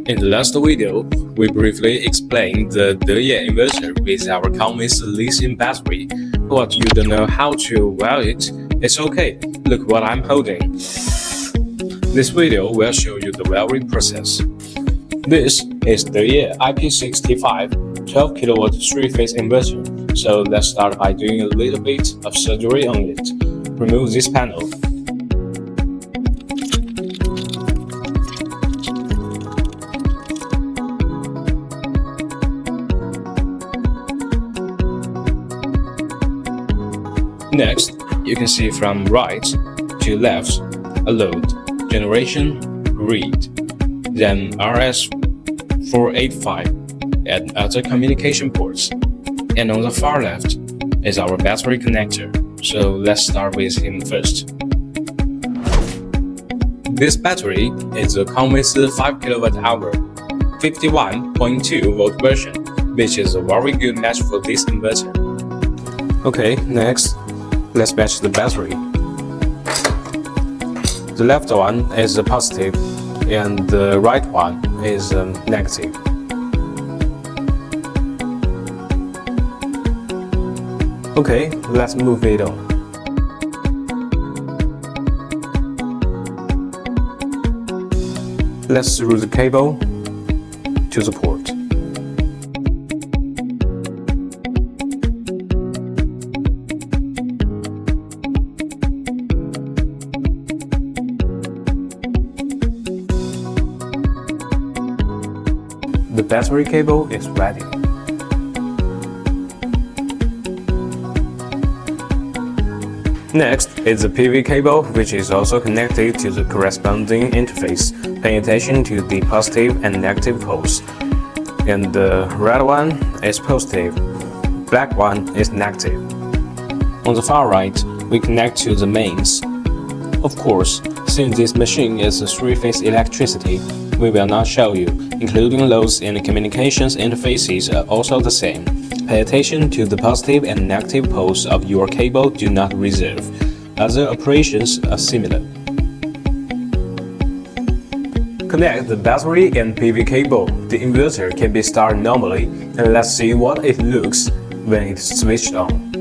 In the last video, we briefly explained the Deye inverter with our Kangweisi lithium battery. But you don't know how to wire it? It's okay, look what I'm holding. This video will show you the wiring process. This is Deye IP65 12 kW 3-phase inverter. So let's start by doing a little bit of surgery on it. Remove this panel. Next, you can see from right to left a load, generation, read, then RS485 and other communication ports. And on the far left is our battery connector. So let's start with him first. This battery is a Kangweisi 5 kWh 51.2 volt version, which is a very good match for this inverter. Okay, next, let's match the battery. The left one is a positive and the right one is negative. Okay, let's move it on. Let's route the cable to the port. The battery cable is ready. Next is the PV cable, which is also connected to the corresponding interface, paying attention to the positive and negative poles. And the red one is positive, black one is negative. On the far right, we connect to the mains. Of course, since this machine is a 3-phase electricity, we will not show you, including loads and communications interfaces are also the same. Pay attention to the positive and negative poles of your cable, do not reserve. Other operations are similar. Connect the battery and PV cable. The inverter can be started normally, and let's see what it looks when it's switched on.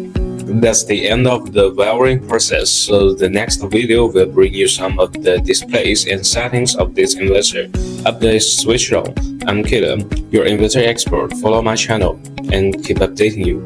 That's the end of the wiring process, so the next video will bring you some of the displays and settings of this inverter. After it's switched on, I'm Killer, your inverter expert. Follow my channel and keep updating you.